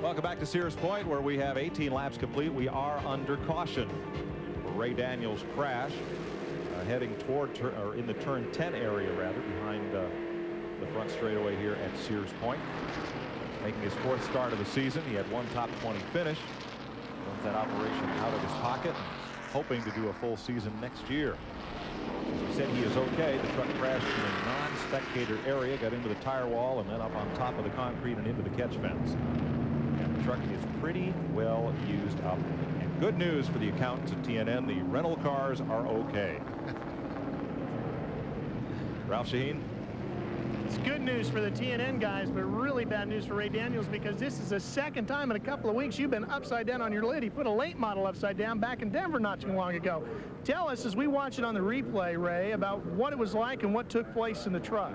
Welcome back to Sears Point, where we have 18 laps complete. We are under caution for Ray Daniels' crash, heading toward or in the turn 10 area, rather, behind the front straightaway here at Sears Point. Making his 4th start of the season. He had one top 20 finish. Runs that operation out of his pocket, hoping to do a full season next year. As he said, he is okay. The truck crashed in a non-spectator area, got into the tire wall, and then up on top of the concrete and into the catch fence. And the truck is pretty well used up. And good news for the accountants at TNN, the rental cars are okay. Ralph Shaheen. It's good news for the TNN guys, but really bad news for Ray Daniels, because this is the second time in a couple of weeks you've been upside down on your lid. He put a late model upside down back in Denver not too long ago. Tell us, as we watch it on the replay, Ray, about what it was like and what took place in the truck.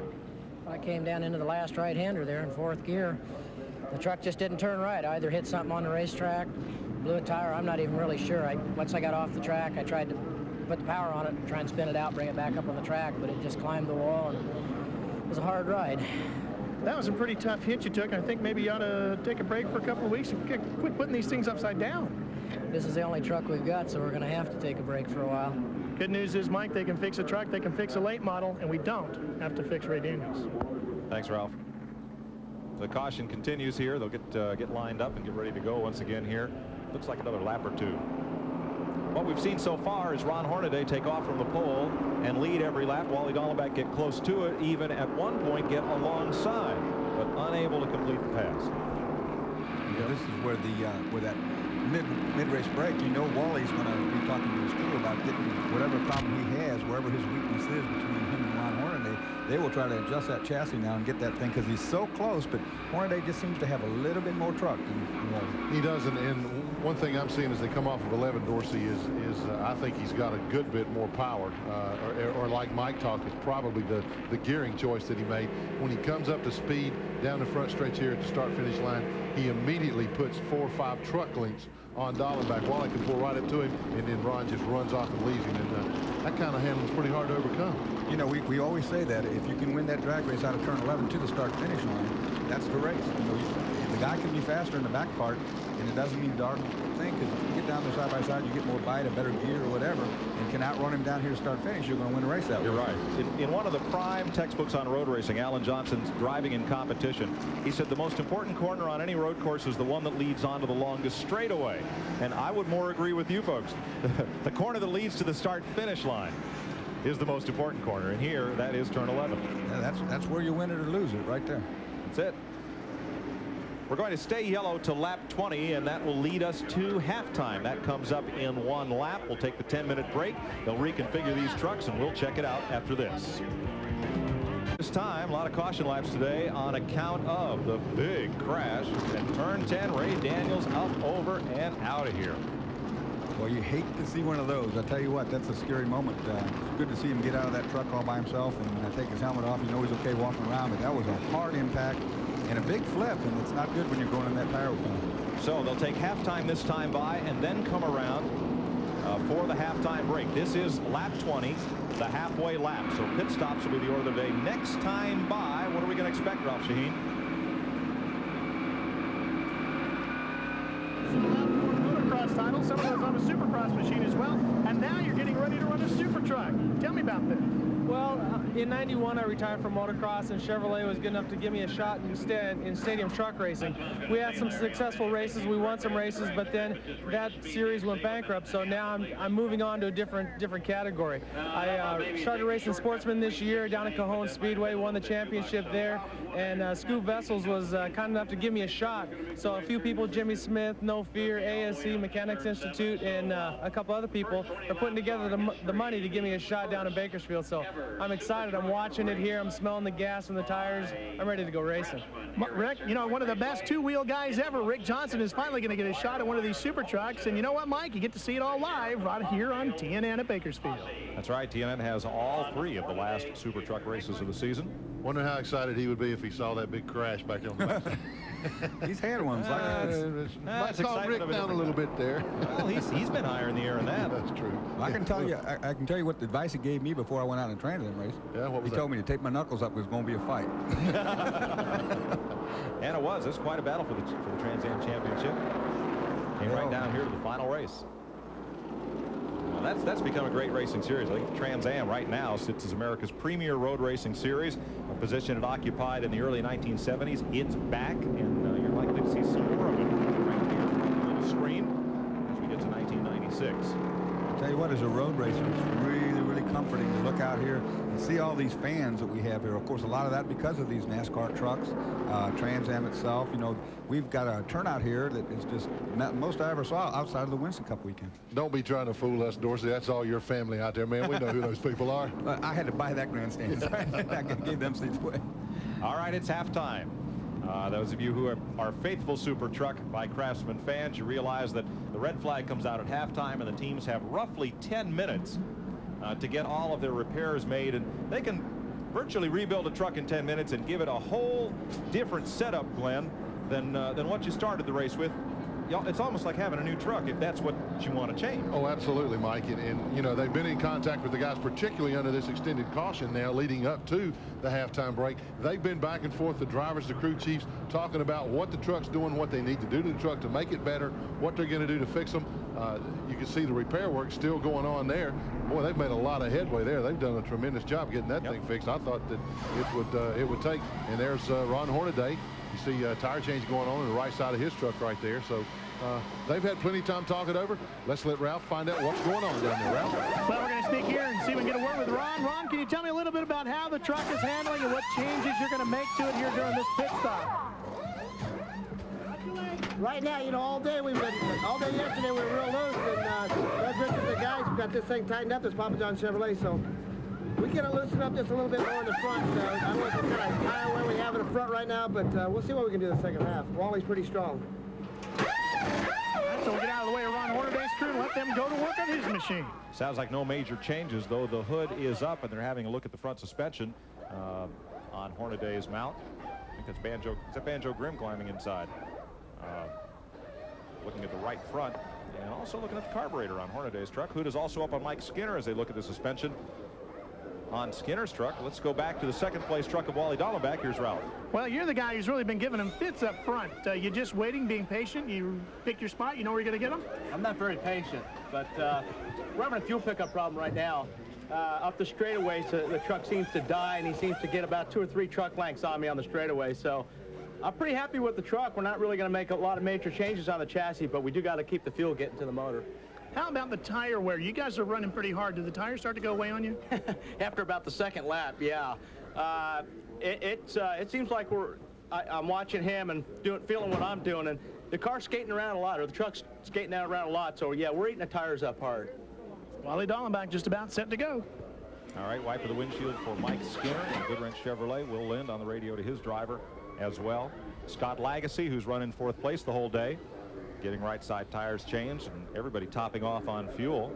I came down into the last right-hander there in 4th gear. The truck just didn't turn right. I either hit something on the racetrack, blew a tire, I'm not even really sure. Once I got off the track, I tried to put the power on it, try and spin it out, bring it back up on the track, but it just climbed the wall, and it was a hard ride. That was a pretty tough hit you took. I think maybe you ought to take a break for a couple of weeks and quit putting these things upside down. This is the only truck we've got, so we're going to have to take a break for a while. Good news is, Mike, they can fix a truck, they can fix a late model, and we don't have to fix Ray Daniels. Thanks, Ralph. The caution continues here. They'll get lined up and get ready to go once again here. Looks like another lap or two. What we've seen so far is Ron Hornaday take off from the pole and lead every lap. Wally Dallenbach get close to it, even at one point get alongside, but unable to complete the pass. Yeah, this is where that mid-race break, you know, Wally's going to be talking to his crew about getting whatever problem he has, wherever his weakness is between him and Ron Hornaday. They will try to adjust that chassis now and get that thing, because he's so close, but Hornaday just seems to have a little bit more truck than Wally. He does, and one thing I'm seeing as they come off of 11, Dorsey, is I think he's got a good bit more power, or like Mike talked, it's probably the gearing choice that he made. When he comes up to speed down the front stretch here at the start-finish line, he immediately puts 4 or 5 truck lengths on Dallenbach. Wally can pull right up to him, and then Ron just runs off and leaves him, and that kind of handling is pretty hard to overcome. You know, we always say that if you can win that drag race out of turn 11 to the start-finish line, that's the race. You know, the guy can be faster in the back part, and it doesn't mean darn thing, because if you get down there side by side, you get more bite, a better gear or whatever, and can outrun him down here to start finish, you're going to win the race that way. You're right. In one of the prime textbooks on road racing, Alan Johnson's Driving in Competition, he said the most important corner on any road course is the one that leads onto the longest straightaway. And I would more agree with you folks. The corner that leads to the start-finish line is the most important corner, and here that is turn 11. Yeah, that's where you win it or lose it, right there. That's it. We're going to stay yellow to lap 20, and that will lead us to halftime. That comes up in 1 lap. We'll take the 10-minute break. They'll reconfigure these trucks, and we'll check it out after this. This time, a lot of caution laps today on account of the big crash at turn 10. Ray Daniels up, over, and out of here. Well, you hate to see one of those. I tell you what, that's a scary moment. It's good to see him get out of that truck all by himself and take his helmet off. You know he's okay walking around, but that was a hard impact and a big flip, and it's not good when you're going in that tire cone. So they'll take halftime this time by and then come around for the halftime break. This is lap 20, the halfway lap. So pit stops will be the order of the day. Next time by, what are we going to expect, Ralph Shaheen? Motocross title, some of those on a Supercross machine as well, and now you're getting ready to run a SuperTruck. Tell me about this. Well, in '91, I retired from motocross, and Chevrolet was good enough to give me a shot instead in stadium truck racing. We had some successful races. We won some races, but then that series went bankrupt. So now I'm moving on to a different category. I started racing Sportsman this year down at Cajon Speedway, won the championship there, and Scoop Vessels was kind enough to give me a shot. So a few people, Jimmy Smith, No Fear, ASC, Mechanics Institute, and a couple other people are putting together the money to give me a shot down in Bakersfield. So I'm excited. I'm watching it here. I'm smelling the gas from the tires. I'm ready to go racing. Rick, you know, one of the best two-wheel guys ever, Rick Johnson, is finally going to get a shot at one of these super trucks. And you know what, Mike? You get to see it all live right here on TNN at Bakersfield. That's right. TNN has all 3 of the last super truck races of the season. Wonder how excited he would be if he saw that big crash back on the back. He's had ones. Might calm Rick down a little bit there. Well, he's been higher in the air than that. That's true. I can tell you. I can tell you what the advice he gave me before I went out and trained in the race. Yeah, what was he told me to take my knuckles up. It was going to be a fight. And it was. It's quite a battle for the Trans Am Championship. Came right down here to the final race. Well, that's become a great racing series. I think the Trans Am right now sits as America's premier road racing series, a position it occupied in the early 1970s. It's back, and you're likely to see some more of it right here on the screen as we get to 1996. I'll tell you what, as a road racer, it's really, really comforting to look out here and see all these fans that we have here. Of course, a lot of that because of these NASCAR trucks, Trans Am itself. You know, we've got a turnout here that is just most I ever saw outside of the Winston Cup weekend. Don't be trying to fool us, Dorsey. That's all your family out there, man. We know who those people are. I had to buy that grandstand. I gave them seats away. All right, it's halftime. Those of you who are faithful SuperTruck by Craftsman fans, you realize that the red flag comes out at halftime, and the teams have roughly 10 minutes to get all of their repairs made, and they can virtually rebuild a truck in 10 minutes and give it a whole different setup, Glenn, than what you started the race with. It's almost like having a new truck if that's what you want to change. Oh, absolutely, Mike. And you know, they've been in contact with the guys, particularly under this extended caution now leading up to the halftime break. They've been back and forth, the drivers, the crew chiefs, talking about what the truck's doing, what they need to do to the truck to make it better, what they're going to do to fix them. You can see the repair work still going on there. Boy, they've made a lot of headway there. They've done a tremendous job getting that thing fixed. I thought that it would take. And there's Ron Hornaday. You see tire change going on the right side of his truck right there. So they've had plenty of time to talk it over. Let's let Ralph find out what's going on down there. Ralph? Well, we're going to sneak here and see if we can get a word with Ron. Ron, can you tell me a little bit about how the truck is handling and what changes you're going to make to it here during this pit stop? Right now, you know, all day yesterday we were real loose, and the guys have got this thing tightened up, this Papa John Chevrolet, so we can loosen up just a little bit more in the front. I don't know what kind of tire wear we have in the front right now, but we'll see what we can do in the second half. Wally's pretty strong. So we'll get out of the way of Ron Hornaday's crew and let them go to work on his machine. Sounds like no major changes, though. The hood is up, and they're having a look at the front suspension on Hornaday's mount. I think that's Banjo Grimm climbing inside. Looking at the right front and also looking at the carburetor on Hornaday's truck. Hood is also up on Mike Skinner as they look at the suspension on Skinner's truck. Let's go back to the second place truck of Wally Dallenbach. Here's Ralph. Well, you're the guy who's really been giving him fits up front. You're just waiting, being patient. You pick your spot. You know where you're going to get them? I'm not very patient, but we're having a fuel pickup problem right now. Up the straightaways, the truck seems to die, and he seems to get about 2 or 3 truck lengths on me on the straightaway. So I'm pretty happy with the truck. We're not really going to make a lot of major changes on the chassis, but we do got to keep the fuel getting to the motor. How about the tire wear? You guys are running pretty hard. Did the tires start to go away on you? After about the second lap, yeah. It seems like I'm watching him and feeling what I'm doing, and the car's skating around a lot, or the truck's skating around a lot. So yeah, we're eating the tires up hard. Wally Dallenbach just about set to go. All right, wipe of the windshield for Mike Skinner and Goodwrench Chevrolet. Will Lind on the radio to his driver as well. Scott Lagacy, who's running 4th place the whole day, getting right side tires changed, and everybody topping off on fuel.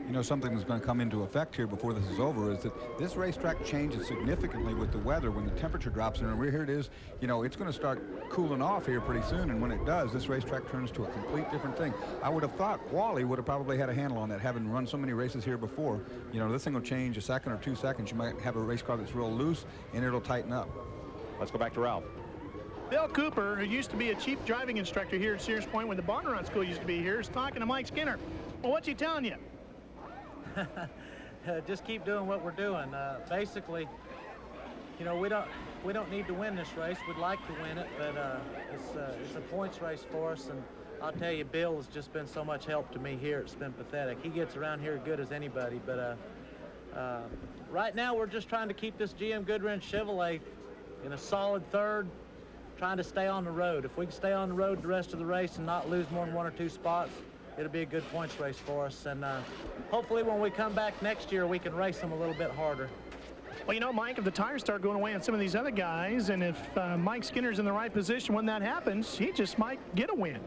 You know, something that's going to come into effect here before this is over is that this racetrack changes significantly with the weather when the temperature drops in. And here it is, you know, it's going to start cooling off here pretty soon. And when it does, this racetrack turns to a complete different thing. I would have thought Wally would have probably had a handle on that, having run so many races here before. You know, this thing will change a second or 2 seconds. You might have a race car that's real loose, and it'll tighten up. Let's go back to Ralph. Bill Cooper, who used to be a chief driving instructor here at Sears Point when the Barneron School used to be here, is talking to Mike Skinner. Well, what's he telling you? Just keep doing what we're doing. Basically, you know, we don't need to win this race. We'd like to win it, but it's a points race for us. And I'll tell you, Bill has just been so much help to me here. It's been pathetic. He gets around here as good as anybody. But right now, we're just trying to keep this GM Goodwrench Chevrolet in a solid third, trying to stay on the road. If we can stay on the road the rest of the race and not lose more than 1 or 2 spots, it'll be a good points race for us. And hopefully when we come back next year, we can race them a little bit harder. Well, you know, Mike, if the tires start going away on some of these other guys, and if Mike Skinner's in the right position when that happens, he just might get a win.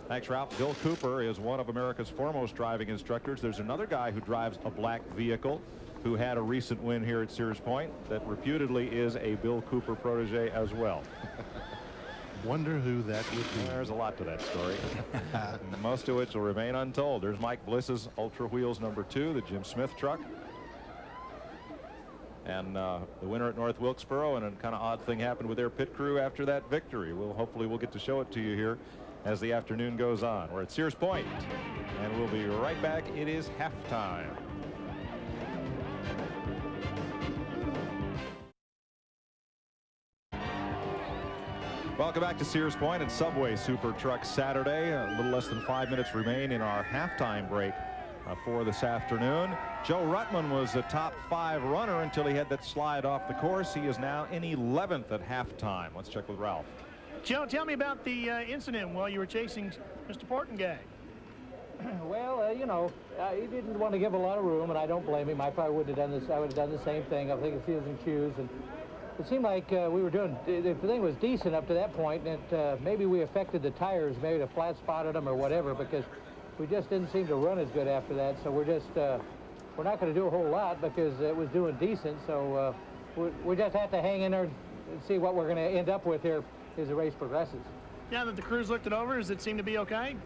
Thanks, Ralph. Bill Cooper is one of America's foremost driving instructors. There's another guy who drives a black vehicle who had a recent win here at Sears Point that reputedly is a Bill Cooper protege as well. Wonder who that would be. There's a lot to that story. Most of which will remain untold. There's Mike Bliss's Ultra Wheels #2, the Jim Smith truck. And the winner at North Wilkesboro, and a kind of odd thing happened with their pit crew after that victory. Hopefully we'll get to show it to you here as the afternoon goes on. We're at Sears Point, and we'll be right back. It is halftime. Welcome back to Sears Point and Subway SuperTruck Saturday. A little less than 5 minutes remain in our halftime break for this afternoon. Joe Ruttman was a top 5 runner until he had that slide off the course. He is now in 11th at halftime. Let's check with Ralph. Joe, tell me about the incident while you were chasing Mr. Portengay. Well, you know, he didn't want to give a lot of room, and I don't blame him. I probably would have done this. I would have done the same thing. I think it's heels and shoes, and it seemed like we were doing. The thing was decent up to that point, and maybe we affected the tires, maybe the flat spotted them or whatever, because we just didn't seem to run as good after that. So we're just we're not going to do a whole lot because it was doing decent. So we just have to hang in there and see what we're going to end up with here as the race progresses. Yeah, that the crews looked it over. Does it seem to be okay?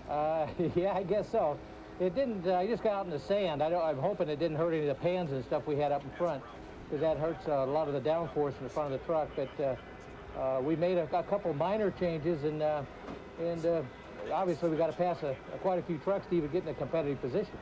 Yeah, I guess so. It didn't. I just got out in the sand. I'm hoping it didn't hurt any of the pans and stuff we had up in front, because that hurts a lot of the downforce in the front of the truck. But we made a couple minor changes, and obviously we got to pass quite a few trucks to even get in a competitive position.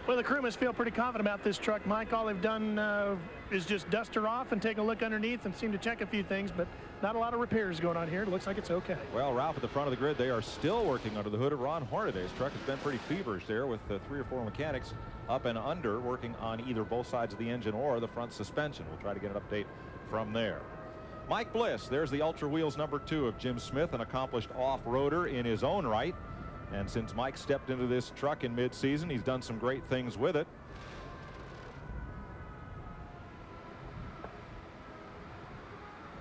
Well, the crew must feel pretty confident about this truck, Mike. All they've done is just dust her off and take a look underneath and seem to check a few things, but not a lot of repairs going on here. It looks like it's okay. Well, Ralph, at the front of the grid, they are still working under the hood of Ron Hornaday's truck. It's been pretty feverish there with 3 or 4 mechanics up and under working on either both sides of the engine or the front suspension. We'll try to get an update from there. Mike Bliss, there's the Ultra Wheels #2 of Jim Smith, an accomplished off-roader in his own right. And since Mike stepped into this truck in mid-season, he's done some great things with it.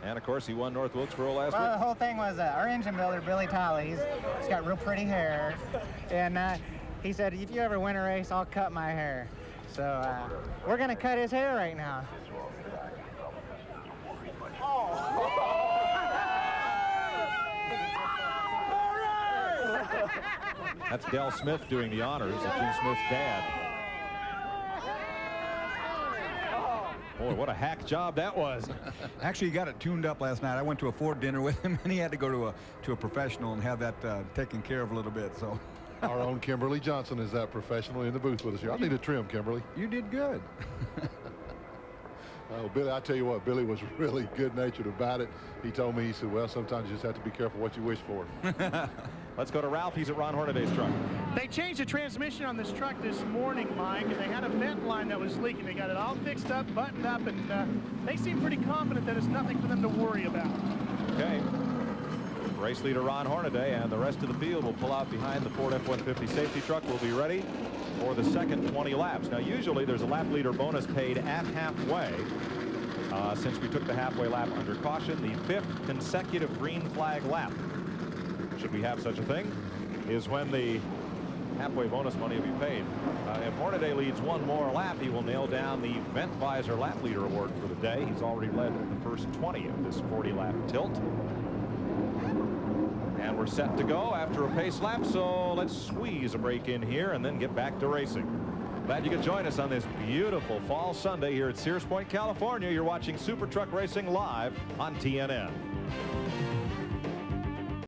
And of course, he won North Wilkesboro last week. Well, the whole thing was our engine builder, Billy Tolley. He's got real pretty hair. And he said, if you ever win a race, I'll cut my hair. So we're going to cut his hair right now. That's Del Smith doing the honors of Jim Smith's dad. Boy, what a hack job that was. Actually, he got it tuned up last night. I went to a Ford dinner with him, and he had to go to a professional and have that taken care of a little bit. So, our own Kimberly Johnson is that professional in the booth with us here. I need a trim, Kimberly. You did good. Oh, Billy, I tell you what, Billy was really good-natured about it. He told me, he said, well, sometimes you just have to be careful what you wish for. Let's go to Ralph. He's at Ron Hornaday's truck. They changed the transmission on this truck this morning, Mike, and they had a vent line that was leaking. They got it all fixed up, buttoned up, and they seem pretty confident that it's nothing for them to worry about. Okay. Race leader Ron Hornaday and the rest of the field will pull out behind the Ford F-150 safety truck. Will be ready for the second 20 laps. Now, usually there's a lap leader bonus paid at halfway. Since we took the halfway lap under caution, the 5th consecutive green flag lap, should we have such a thing, is when the halfway bonus money will be paid. If Hornaday leads one more lap, he will nail down the Vent Visor lap leader award for the day. He's already led the first 20 of this 40-lap tilt. And we're set to go after a pace lap, so let's squeeze a break in here and then get back to racing. Glad you could join us on this beautiful fall Sunday here at Sears Point, California. You're watching SuperTruck Racing live on TNN.